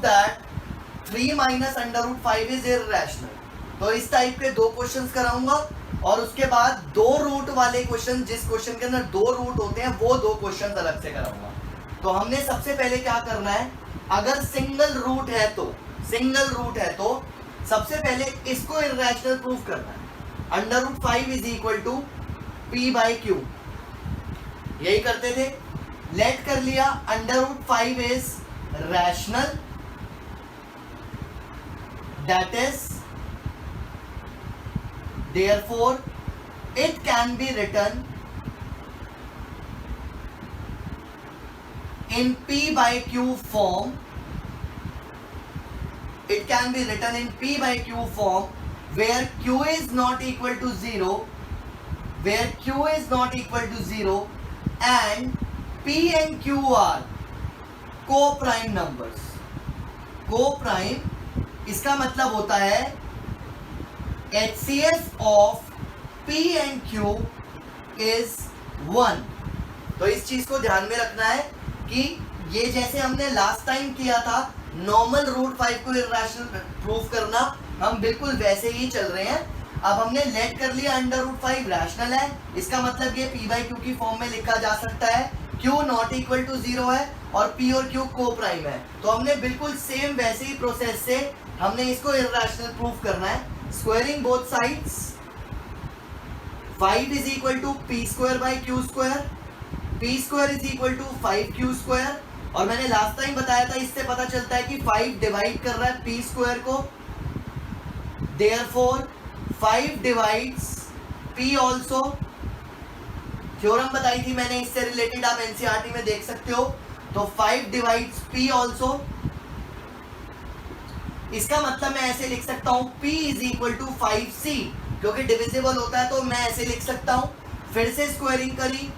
That 3 minus under root 5 is irrational. तो इस type के 2 क्वेश्चंस कराऊंगा और उसके बाद 2 रूट वाले क्वेश्चन, जिस क्वेश्चन के अंदर 2 रूट होते हैं वो 2 क्वेश्चन अलग से कराऊंगा। तो हमने सबसे पहले क्या करना है, अगर सिंगल रूट है तो सबसे पहले इसको इररेशनल प्रूफ करना है। Under root 5 is equal to p by q, यही करते थे। लेट कर लिया under root 5 is rational, that is therefore it can be written in p by q form. It can be written in p by q form where q is not equal to 0, and p and q are co-prime numbers. Co-prime इसका मतलब होता है HCF of P and Q is 1। तो इस चीज को ध्यान में रखना है कि ये जैसे हमने लास्ट टाइम किया था नॉर्मल रूट 5 को इररेशनल प्रूफ करना, हम बिल्कुल वैसे ही चल रहे हैं। अब हमने लेट कर लिया अंडर रूट 5 रैशनल है, इसका मतलब ये P बाई Q की फॉर्म में लिखा जा सकता है। Q नॉट इक्वल टू 0 है और P और Q को प्राइम है। तो हमने बिल्कुल सेम वैसे ही प्रोसेस से हमने इसको इररेशनल प्रूफ करना है। Squaring both sides, 5 is equal to p square by q square, p square is equal to 5q square। और मैंने लास्ट टाइम बताया था, इससे पता चलता है कि 5 डिवाइड कर रहा है p square को, therefore 5 divides p also। Theorem बताई थी मैंने इससे रिलेटेड, आप एनसीईआरटी में देख सकते हो। तो 5 divides p also, इसका मतलब मैं ऐसे लिख सकता हूं p is equal to 5c, क्योंकि डिविजिबल होता है तो मैं ऐसे लिख सकता हूं। फिर से स्क्वायरिंग करी,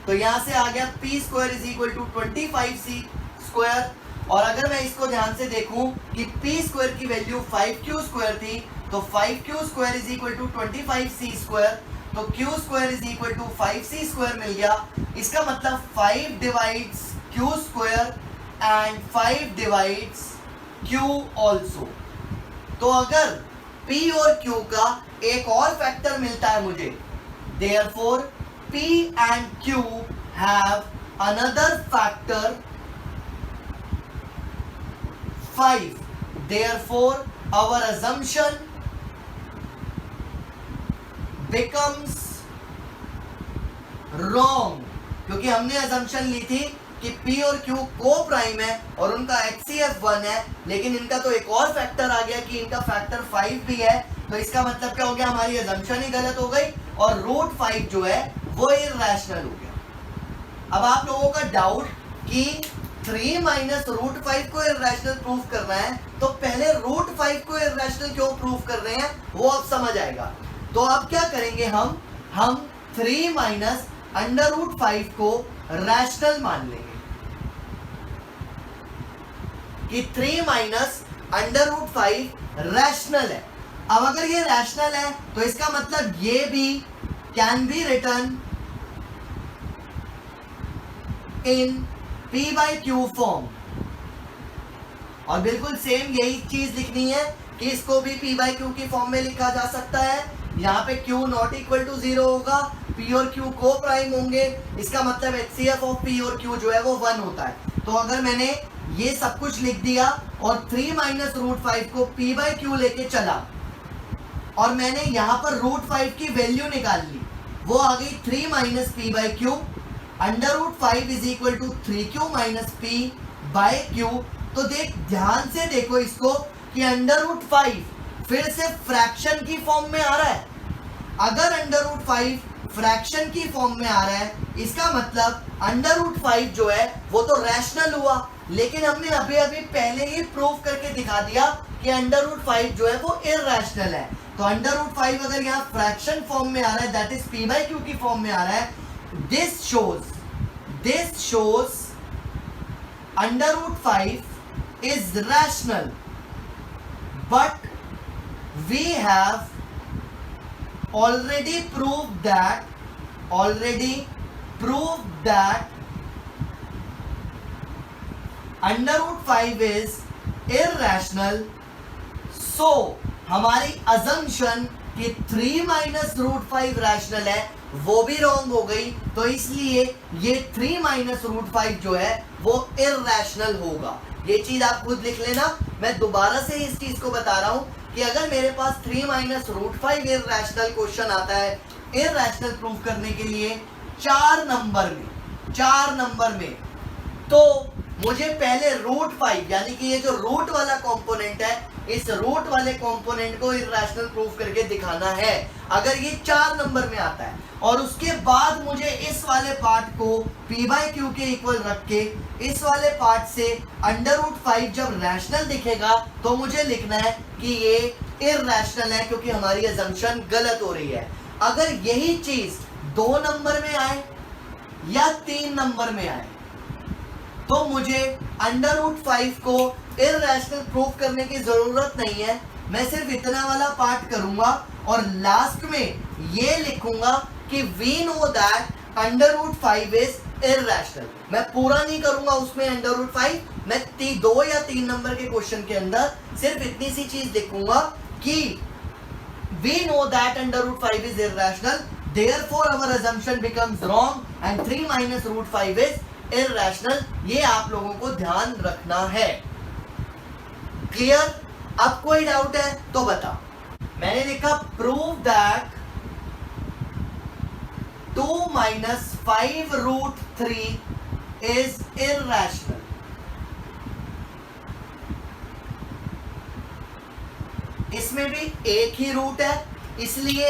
तो यहां से आ गया p square is equal to 25c square. और अगर मैं इसको ध्यान से देखूं कि p स्क्वायर की वैल्यू 5q स्क्वायर थी, तो 5q square is equal to 25c square, तो q square is equal to 5c square मिल गया। इसका मतलब 5 divides q square and 5 divides Q also। तो अगर P और Q का एक और फैक्टर मिलता है मुझे, therefore P and Q have another factor 5, therefore our assumption becomes wrong, क्योंकि हमने assumption ली थी कि P और Q को प्राइम है और उनका HCF 1 है, लेकिन इनका तो एक और फैक्टर आ गया कि इनका फैक्टर 5 भी है। तो इसका मतलब क्या हो गया, हमारी अजम्पशन ही गलत हो गई और रूट 5 जो है वो इररेशनल हो गया। अब आप लोगों का डाउट कि 3 माइनस रूट 5 को इररेशनल प्रूफ करना है, तो पहले रूट 5 को इररेशनल क्यों प्रूफ कर रहे हैं वो अब समझ आएगा। तो अब क्या करेंगे, हम 3 माइनस अंडर रूट 5 को रैशनल मान लेंगे कि 3 माइनस अंडर रूट 5 रैशनल है। अब अगर ये रैशनल है तो इसका मतलब ये भी can be written in p by Q form. और बिल्कुल सेम यही चीज लिखनी है कि इसको भी p बाई क्यू की फॉर्म में लिखा जा सकता है। यहाँ पे q नॉट इक्वल टू 0 होगा, p और q को प्राइम होंगे, इसका मतलब HCF ऑफ p और q जो है वो 1 होता है। तो अगर मैंने ये सब कुछ लिख दिया और 3 माइनस रूट 5 को p बाई क्यू लेके चला और मैंने यहाँ पर रूट 5 की वैल्यू निकाल ली, वो आ गई 3 minus p by q, under root 5 is equal to 3q minus p by q. तो ध्यान से देखो इसको कि अंडर रूट 5 फिर से फ्रैक्शन की फॉर्म में आ रहा है। अगर अंडर रूट 5 फ्रैक्शन की फॉर्म में आ रहा है, इसका मतलब अंडर रूट 5 जो है वो तो रैशनल हुआ, लेकिन हमने अभी अभी पहले ही प्रूव करके दिखा दिया कि अंडर रूट 5 जो है वो इररेशनल है। तो अंडर रूट 5 अगर यहाँ फ्रैक्शन फॉर्म में आ रहा है, that is P by Q की फॉर्म में आ रहा है, this shows under root 5 is rational, but we have already proved that under root 5 is irrational, so हमारी अजम्पशन कि 3 माइनस रूट 5 रैशनल है वो भी रॉन्ग हो गई, तो इसलिए ये 3 माइनस रूट 5 जो है वो इररेशनल होगा। ये चीज आप खुद लिख लेना। मैं दोबारा से इस चीज को बता रहा हूं कि अगर मेरे पास 3 माइनस रूट 5 इररेशनल क्वेश्चन आता है इररेशनल प्रूफ करने के लिए 4 नंबर में, तो मुझे पहले रूट 5 यानी कि ये जो रूट वाला कंपोनेंट है, इस रूट वाले कंपोनेंट को इररेशनल प्रूफ करके दिखाना है अगर ये 4 नंबर में आता है। और उसके बाद मुझे इस वाले पार्ट को p बाई क्यू के इक्वल रख के इस वाले पार्ट से अंडर रूट 5 जब रैशनल दिखेगा तो मुझे लिखना है कि ये इररेशनल है क्योंकि हमारी अजम्पशन गलत हो रही है। अगर यही चीज 2 नंबर में आए या 3 नंबर में आए तो मुझे अंडर रूट 5 को इररेशनल प्रूफ करने की जरूरत नहीं है। मैं सिर्फ इतना वाला पार्ट करूंगा और लास्ट में ये लिखूंगा कि we know that under root 5 is irrational. मैं पूरा नहीं करूंगा उसमें अंडर रूट 5, मैं 2 या 3 नंबर के क्वेश्चन के अंदर सिर्फ इतनी सी चीज लिखूंगा कि we know that under root 5 is irrational, therefore our assumption becomes wrong and 3 minus root 5 is irrational. ये आप लोगों को ध्यान रखना है। क्लियर? अब कोई डाउट है तो बता। मैंने लिखा prove that 2 minus 5 root 3 is irrational. इसमें भी एक ही रूट है, इसलिए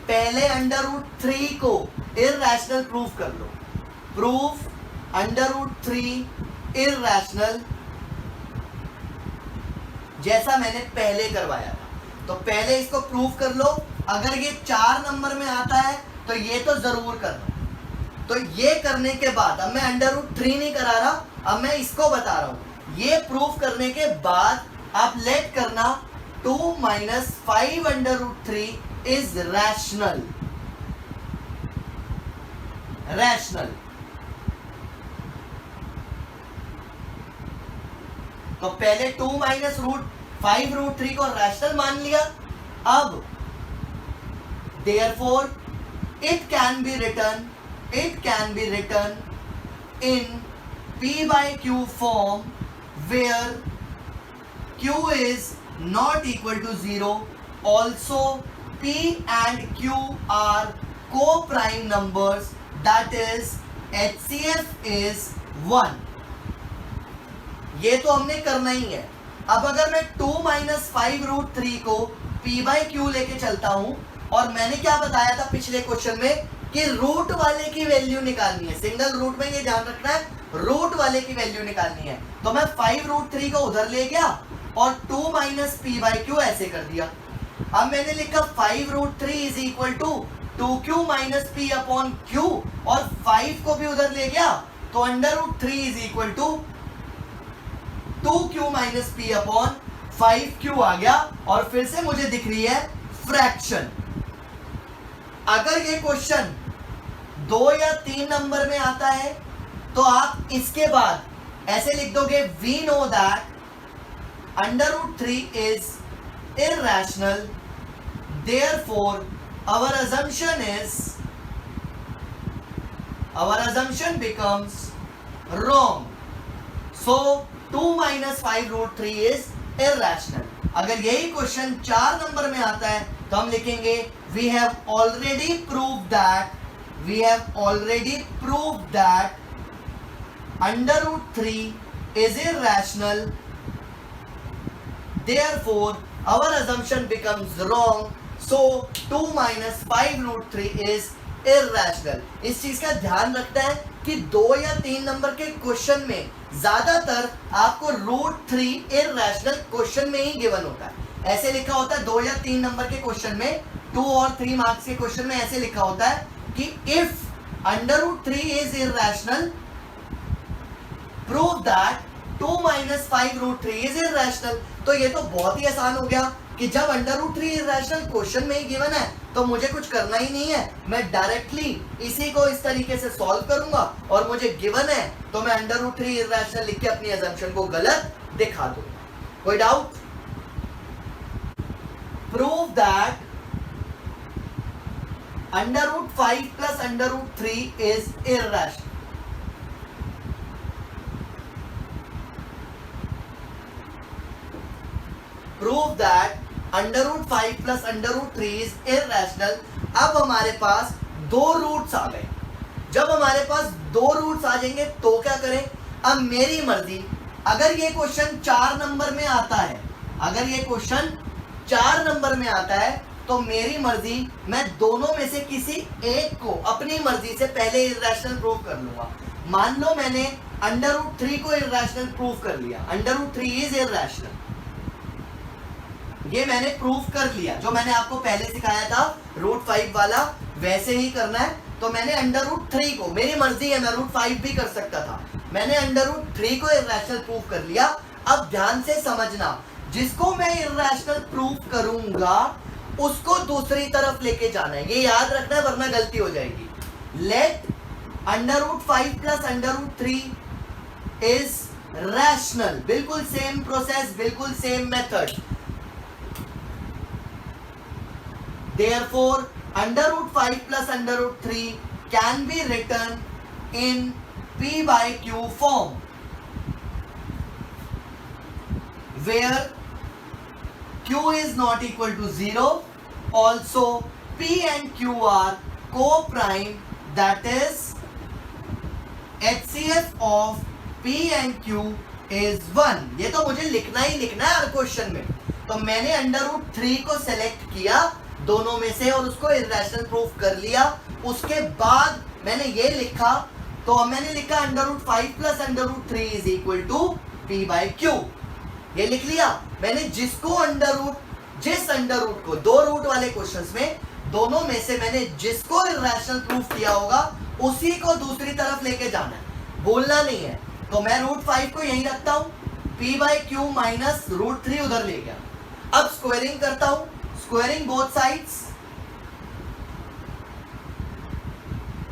पहले अंडर रूट 3 को इररेशनल प्रूफ कर लो। प्रूफ अंडर रूट 3 इररेशनल, जैसा मैंने पहले करवाया था। तो पहले इसको प्रूफ कर लो। अगर ये 4 नंबर में आता है तो ये तो जरूर करना। तो ये करने के बाद अब मैं अंडर रूट 3 नहीं करा रहा, अब मैं इसको बता रहा हूं। ये प्रूफ करने के बाद आप लेट करना 2 minus 5 under root 3 is rational. तो पहले 2 माइनस रूट 5 रूट 3 को रैशनल मान लिया। अब therefore it can be written in p by Q form where q is not equal to 0। Also p and q are coprime numbers, that is HCF is 1। ये तो हमने करना ही है। अब अगर मैं 2 माइनस 5 रूट 3 को p बाई क्यू लेके चलता हूं, और मैंने क्या बताया था पिछले क्वेश्चन में कि रूट वाले की वैल्यू निकालनी है। सिंगल रूट में ये ध्यान रखना है, रूट वाले की वैल्यू निकालनी है। तो मैं 5 रूट 3 को उधर ले गया और 2 माइनस p बाई क्यू ऐसे कर दिया। अब मैंने लिखा 5 root 3 is equal to 2q minus p upon q, और 5 को भी उधर ले गया तो under root 3 is equal to 2q minus p upon 5q आ गया। और फिर से मुझे दिख रही है फ्रैक्शन। अगर ये क्वेश्चन 2 या 3 नंबर में आता है तो आप इसके बाद ऐसे लिख दोगे we know that under root 3 is irrational, therefore our assumption becomes wrong, so 2 minus 5 root 3 is irrational। अगर यही क्वेश्चन 4 नंबर में आता है तो हम लिखेंगे we have already proved that under root 3 is irrational, therefore our assumption becomes wrong, so 2 minus 5 root 3 is irrational। इस चीज का ध्यान रखना है कि 2 या 3 नंबर के क्वेश्चन में ज्यादातर आपको रूट 3 इररेशनल क्वेश्चन में ही गिवन होता है। ऐसे लिखा होता है 2 या 3 नंबर के क्वेश्चन में, 2 और 3 मार्क्स के क्वेश्चन में ऐसे लिखा होता है कि if under root 3 is irrational, prove that 2 minus 5 root 3 is irrational. तो ये तो बहुत ही आसान हो गया। कि जब अंडर रूट 3 इरेशनल क्वेश्चन में ही गिवन है तो मुझे कुछ करना ही नहीं है, मैं डायरेक्टली इसी को इस तरीके से सॉल्व करूंगा और मुझे गिवन है तो मैं अंडर रूट 3 इरेशनल लिख के अपनी अजम्पशन को गलत दिखा दूंगा। कोई doubt? Prove that under root 5 plus under root 3 is irrational. Prove that under root 5 plus under root 3 is irrational. अब हमारे पास दो रूट्स आ गए। जब हमारे पास दो रूट्स आ जाएंगे तो क्या करें? अब मेरी मर्जी, अगर ये क्वेश्चन 4 नंबर में आता है, अगर ये क्वेश्चन 4 नंबर में आता है तो मेरी मर्जी, मैं दोनों में से किसी एक को अपनी मर्जी से पहले इरेशनल प्रूव कर लूंगा। मान लो मैंने अंडर रूट 3 को इरेशनल प्रूव कर लिया, अंडर रूट 3 इज इरेशनल, ये मैंने प्रूफ कर लिया। जो मैंने आपको पहले सिखाया था रूट 5 वाला वैसे ही करना है। तो मैंने अंडर रूट 3 को, मेरी मर्जी है, मैं रूट 5 भी कर सकता था, मैंने अंडर रूट 3 को इरेशनल प्रूफ कर लिया। अब ध्यान से समझना, जिसको मैं इरेशनल प्रूफ करूंगा उसको दूसरी तरफ लेके जाना है, ये याद रखना है वरना गलती हो जाएगी। Let under root 5 plus under root 3 is rational, बिल्कुल सेम प्रोसेस, बिल्कुल same method. Therefore, under root 5 plus under root 3 can be written in P by Q form, where Q is not equal to 0. Also, P and Q are co-prime, that is HCF of P and Q is 1. ये तो मुझे लिखना ही लिखना है हर question में। तो मैंने under root 3 को सेलेक्ट किया दोनों में से और उसको इरेशनल प्रूफ कर लिया। उसके बाद मैंने ये लिखा, तो मैंने लिखा under root 5 plus under root 3 is equal to P by Q, ये लिख लिया मैंने। जिसको जिस अंडर रूट को, दो रूट वाले क्वेश्चंस में दोनों में से मैंने जिसको इरेशनल प्रूफ किया होगा उसी को दूसरी तरफ लेके जाना है, बोलना नहीं है। तो मैं रूट 5 को यहीं रखता हूं, P by Q minus root 3 उधर ले गया। अब स्क्वायरिंग करता हूं, स्क्वायरिंग बोथ साइड्स,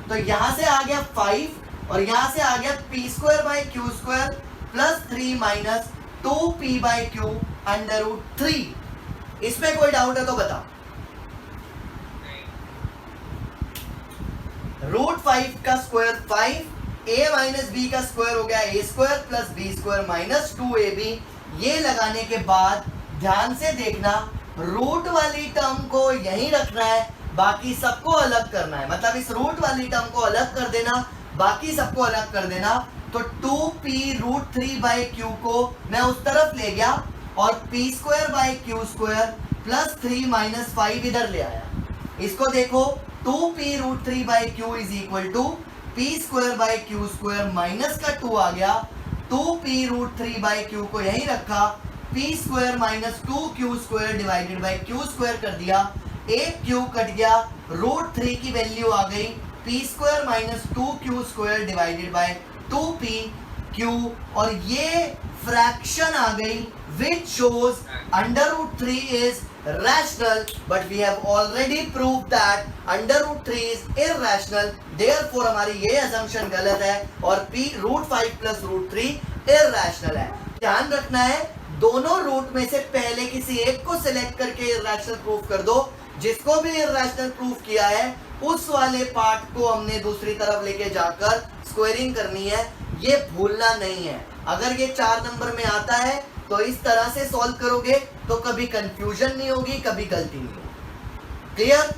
तो यहां से आ गया 5 और यहां से आ गया P square by Q square plus 3 minus 2P by Q under root 3। इसमें कोई डाउट है तो बताओ। रूट 5 का स्क्वायर 5, a माइनस बी का स्क्वायर हो गया a square plus b square minus 2ab। ये लगाने के बाद ध्यान से देखना, रूट वाली टर्म को यहीं रखना है, बाकी सबको अलग करना है। मतलब इस रूट वाली टर्म को अलग कर देना, बाकी सबको अलग कर देना। तो 2p रूट 3 बाई Q को मैं उस तरफ ले गया और p square by Q square plus 3 minus 5 इधर ले आया। इसको देखो, 2p root 3 by Q is equal to p square by Q square minus का 2 आ गया। 2p रूट 3 बाई Q को यहीं रखा, p square minus 2q square divided by q square कर दिया, एक q कट गया, रूट 3 की वैल्यू आ गई p square minus 2q square divided by 2pq, और ये फ्रैक्शन आ गई which shows under root 3 is rational, but we have already proved that under root 3 is irrational, therefore हमारी ये assumption गलत है और p रूट 5 प्लस रूट 3 irrational है। ध्यान रखना है, दोनों रूट में से पहले किसी एक को सिलेक्ट करके इरेशनल प्रूफ कर दो। जिसको भी इरेशनल प्रूफ किया है उस वाले पार्ट को हमने दूसरी तरफ लेके जाकर स्क्वायरिंग करनी है, ये भूलना नहीं है। अगर ये 4 नंबर में आता है तो इस तरह से सॉल्व करोगे तो कभी कंफ्यूजन नहीं होगी, कभी गलती नहीं होगी। क्लियर?